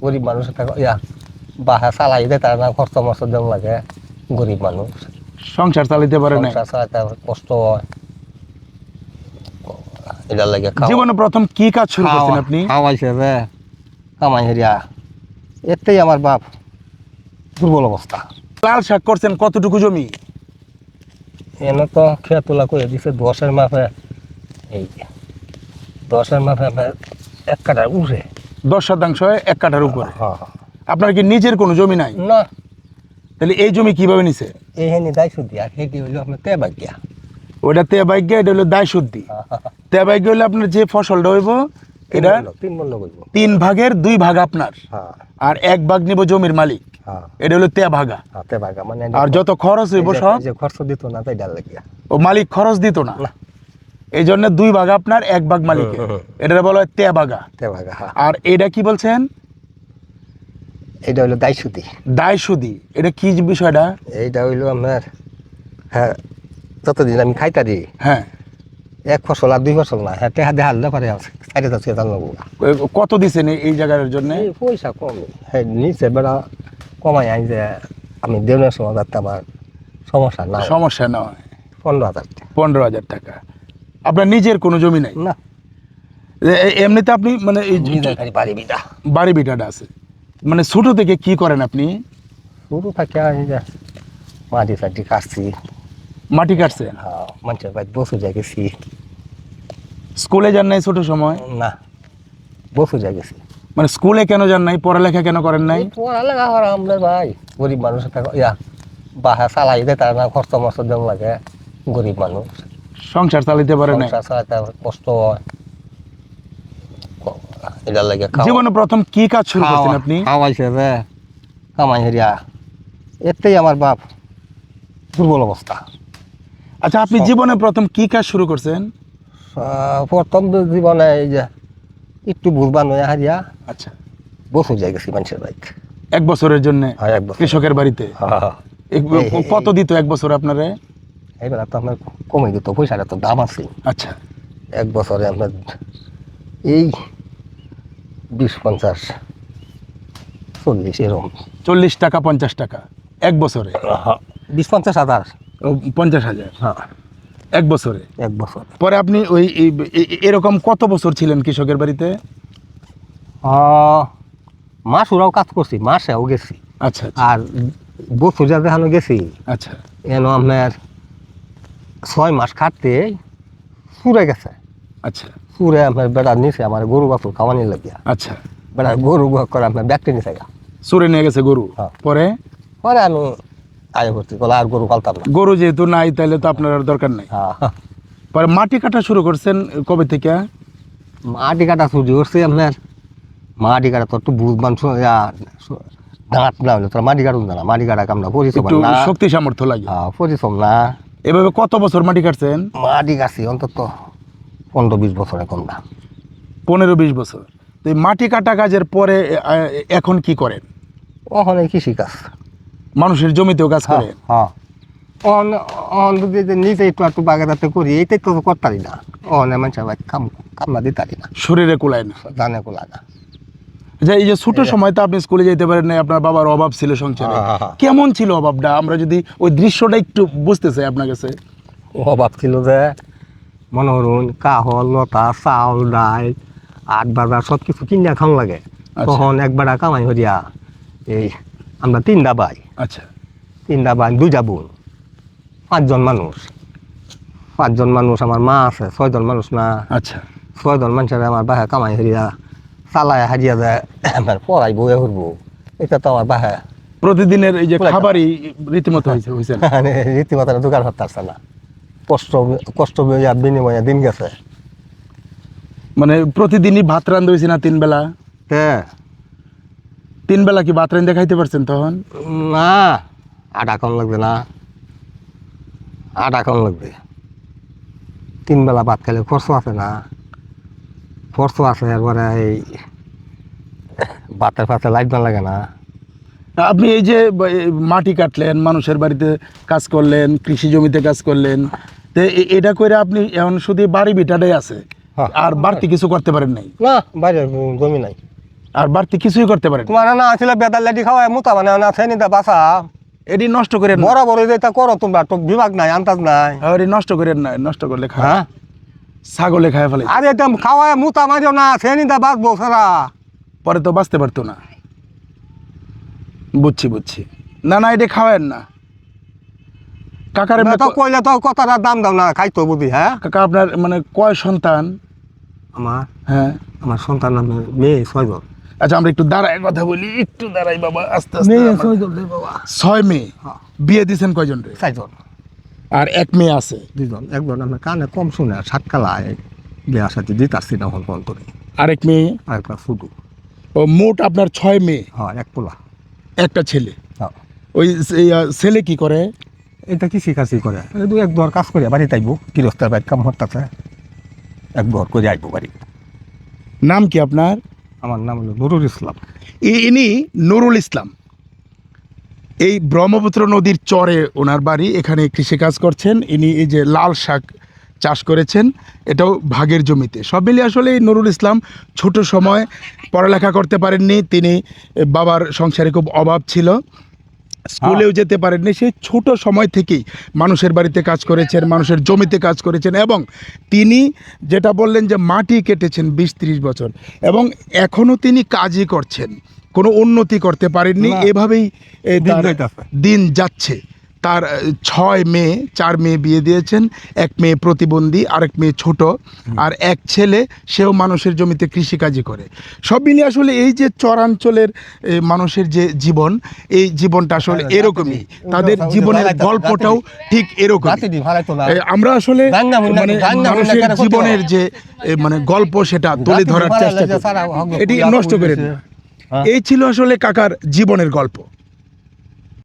গরিব মানুষ ইয়া বাহা চালাই দেয় তার না খরচ মরচ দেওয়া লাগে গরিব মানুষ সংসার চালাইতে পারে না। সংসার চালাইতে কষ্ট হয় এটার লাগে জীবনে প্রথম কি কাজ শুরু করছেন আপনি? খাওয়াইছে যে কামাই হেরিয়া এতেই আমার বাপ দুর্বল অবস্থা। লাল শাক করছেন কতটুকু জমি? এনে তো খেয়া তোলা করে দিছে 10-এর মাপে, এই 10-এর মাপে আপনার 1 কাঠার উঠে 10 শতাংশ 1 কাঠার উপরে। হ্যাঁ আপনার কি নিজের কোনো জমি নাই? না তাহলে এই জমি কিভাবে নিছে? এইখানে দায় শুদ্ধি আর সেটি হইলো আপনার তেবাগিয়া। ওটা তে ভাগ্য, এটা হলো দায় শুদ্ধি। তে ভাগ্য হলে আপনার যে ফসলটা হইব এটা 3 মণ করব। 3 ভাগের 2 ভাগ আপনার, হ্যাঁ আর 1 ভাগ নিব জমির মালিক। হ্যাঁ এটা হলো তে ভাগা। তেবাগা মানে আর যত খরচ হইব সব যে খরচ দিত না তাই ডাল লাগিয়া ও মালিক খরচ দিত না। না। এই জন্য 2 ভাগ আপনার, 1 ভাগ মালিক। এটা বলা হয় তে ভাগা। তেবাগা হ্যাঁ। আর এটা কি বলছেন? এটা হইলো দায় শুদ্ধি। দায় সুদি। এটা কি বিষয়টা? এইটা হইলো আপনার হ্যাঁ যতদিন আমি খাইতারি হ্যাঁ, 1 ফসল আর 2 ফসল না হ্যাঁ টেহা দেহাল পারে সাইডে যাচ্ছে তার লাগবো। কত দিছেন এই জায়গার জন্য? এই পয়সা কম হ্যাঁ নিচে বেড়া কমাই আই যে আমি দেওয়ার সময় যাতে আমার সমস্যা না সমস্যা নয়। 15,000 টাকা। 15,000 টাকা। আপনার নিজের কোনো জমি নাই? না এমনিতে আপনি মানে এই নিজের খালি বাড়ি বিটা বাড়ি ভিটাটা আছে, মানে ছোট থেকে কি করেন আপনি? শুরু থাকে আমি যে মাটি ফাটি কাটছি, মাটি কাটছেন? হ্যাঁ মানুষের বাড়ি বসে যাই গেছি। স্কুলে যান নাই ছোট সময়? না বসে যাই গেছি। মানে স্কুলে কেন যান নাই? পড়ালেখা কেন করেন নাই? পড়ালেখা করা আমাদের ভাই গরিব মানুষ ইয়া বাহা চালাই দেয় তার না খরচ মরচ দেওয়া লাগে গরিব মানুষ সংসার চালাইতে পারে না। সংসার চালাইতে কষ্ট হয় এটার লাগে জীবনে প্রথম কি কাজ শুরু করছেন আপনি? খাওয়াইছে যে কামাই হেরিয়া এতেই আমার বাপ দুর্বল অবস্থা। আচ্ছা, আপনি জীবনে প্রথম কি কাজ শুরু করছেন? প্রথম জীবনে এই যে একটু ভুলবান হয়ে হারিয়া আচ্ছা, বসে যাই গেছি মানুষের বাইক 1 বছরের জন্য হ্যাঁ 1 বছর। কৃষকের বাড়িতে। কত দিত 1 বছর আপনারে? এইবার তো আপনার কমে দিত, পয়সাটা তো দাম আছে। আচ্ছা, 1 বছরে আপনার এই 20-50 40 এরকম 40 টাকা 50 টাকা 1 বছরে? 20-50 হাজার 50,000 হ্যাঁ 1 বছরে? 1 বছর। পরে আপনি ওই এরকম কত বছর ছিলেন কৃষকের বাড়িতে? মাস ওরাও কাজ করছি, মাসেও গেছি। আচ্ছা আর বছর যা দেখানো গেছি আচ্ছা এন আপনার 6 মাস খাটতে সুরে গেছে। আচ্ছা সুরে আপনার বেড়ার নিচে আমার গরু বাছুর খাওয়ানি লাগিয়া আচ্ছা। বেড়ার গরু করে আপনার ব্যাগটি নিচে গা চুরে নিয়ে গেছে গরু। হ্যাঁ। পরে পরে আমি আয় করতে বলে আর গরু পালতাম না। গরু যেহেতু নাই তাহলে তো আপনার আর দরকার নাই। হ্যাঁ পরে মাটি কাটা শুরু করছেন কবে থেকে? মাটি কাটা শুরু করছি আপনার মাটি কাটা তো একটু বুঝবান দাঁত না হলে তোর মাটি কাটুন না, মাটি কাটা কামনা পরিশ্রম একটু না। শক্তি সামর্থ্য লাগে। হ্যাঁ পরিশ্রম না। এভাবে কত বছর মাটি কাটছেন? মাটি কাটছি অন্তত 15-20 বছর এখন না। 15-20 বছর। তো এই মাটি কাটা কাজের পরে এখন কি করেন? ওখানে কৃষি কাজ। মানুষের জমিতেও কাজ হ্যাঁ করেন? হ্যাঁ যদি নিজে একটু বাগাদাতে করি এইটাই তো করতারি না। ওখানে মানুষের ভাই কামনা দিতারি না, শরীরে কুলায় না। জানে কোলা না। যে এই যে ছোট সময় তো আপনি স্কুলে যেতে পারেন না, আপনার বাবার অভাব ছিল সংসারে। হ্যাঁ, হ্যাঁ। কেমন ছিল অভাবটা? আমরা যদি ওই দৃশ্যটা একটু বুঝতে চাই আপনার কাছে। অভাব ছিল যে মনে করুন কাহল লতা চাউল ডাল 8 বাজার সব কিছু কিনা খাওয়া লাগে। তখন একবার কামাই হরিয়া এই আমরা 3টা ভাই, আচ্ছা 3টা ভাই 2টা বোন, 5 জন মানুষ। 5 জন মানুষ, আমার মা আছে 6 জন মানুষ না। আচ্ছা 6 জন মানুষের আমার বাসায় কামাই হরিয়া চালায় হারিয়া যায় আমার পড়াই বয়ে করবো। এটা তো আমার বাসায় প্রতিদিনের এই যে খাবারই রীতিমতো হয়েছে না। রীতিমতো দোকান হতে পারছে না। কষ্ট বিনিময়ে দিন গেছে। মানে প্রতিদিনই ভাত রান্ধা হয়েছে না 3 বেলা? হ্যাঁ 3 বেলা কি ভাত রান্ধা খাইতে পারছেন তখন? না আটা কম লাগবে না, আটা কম লাগবে। 3 বেলা ভাত খেলে খরচ আছে না, খরচ আছে। একবারে এই ভাতের পাশে লাইট না লাগে না। আপনি এই যে মাটি কাটলেন, মানুষের বাড়িতে কাজ করলেন, কৃষি জমিতে কাজ করলেন, তো এটা করে আপনি এখন শুধু বাড়ি ভিটাটাই আছে, হ্যাঁ। আর বাড়তি কিছু করতে পারেন নাই? না বাইরে জমি নাই। আর বাড়তি কিছুই করতে পারেন তোমার না আসলে বেদার লাঠি খাওয়ায় মোতা মানে না আছে নিতে বাসা এটি নষ্ট করেন না। বড় বড় যেটা করো তোমরা তো বিভাগ নাই আন্দাজ নাই এটি নষ্ট করেন না, নষ্ট করলে খায় হ্যাঁ ছাগলে খায় ফেলে আরে এটা খাওয়ায় মোতা মারিও না সে নিতে বাঁচবো সারা পরে তো বাঁচতে পারতো না। বুঝছি না না এটা খাওয়ায়েন না। কাকার এমনি তো কইলে তো কথাটা দাম দাও না খাইতো বুঝি হ্যাঁ কাকা আপনার মানে কয় সন্তান? আমার হ্যাঁ আমার সন্তান নামে মেয়ে 6 জন আচ্ছা আমরা একটু দাঁড়ায় কথা বলি, একটু দাঁড়াই বাবা আস্তে আস্তে। মেয়ে আমার 6 জন রে বাবা 6 মেয়ে, হ্যাঁ। বিয়ে দিয়েছেন কয়জন রে? 4 জন আর এক মেয়ে আছে। 2 জন একজন আমার কানে কম শুনে সাতকালায় বিয়া সাথে দিতাছি না ফোন করে আরেক মেয়ে, আর একটা ফুটু ও মোট আপনার 6 মেয়ে, হ্যাঁ এক পোলা একটা ছেলে। হ্যাঁ ওই ছেলে কি করে? এটা কৃষি করে দু এক দর কাজ করে বাড়ি তাইব গৃহস্থের বাড়ি কাম হতাছে এক দর করে আইব বাড়ি। নাম কি আপনার? আমার নাম হলো নুরুল ইসলাম। ইনি নুরুল ইসলাম। এই ব্রহ্মপুত্র নদীর চরে ওনার বাড়ি, এখানে কৃষিকাজ করছেন। ইনি এই যে লাল শাক চাষ করেছেন, এটাও ভাগের জমিতে। সব মিলিয়ে আসলে এই নুরুল ইসলাম ছোট সময় পড়ালেখা করতে পারেননি। তিনি বাবার সংসারে খুব অভাব ছিল, স্কুলেও যেতে পারেননি। সেই ছোট সময় থেকেই মানুষের বাড়িতে কাজ করেছেন, মানুষের জমিতে কাজ করেছেন, এবং তিনি যেটা বললেন যে মাটি কেটেছেন 20-30 বছর, এবং এখনও তিনি কাজই করছেন, কোনো উন্নতি করতে পারেননি। না। এভাবেই তার যাইতাছে। দিন যাচ্ছে। তার 6 মেয়ে, 4 মেয়ে বিয়ে দিয়েছেন, এক মেয়ে প্রতিবন্ধী, আরেক মেয়ে ছোট, আর এক ছেলে, সেও মানুষের জমিতে কৃষিকাজই করে। সব মিলিয়ে আসলে এই যে চরাঞ্চলের মানুষের যে জীবন, এই জীবনটা আসলে এরকমই। তাদের জীবনের গল্পটাও ঠিক এরকম। আমরা আসলে মানে মানুষের জীবনের যে মানে গল্প, সেটা তুলে ধরার চেষ্টা করি, এটি নষ্ট করেন না। এই ছিল আসলে কাকার জীবনের গল্প।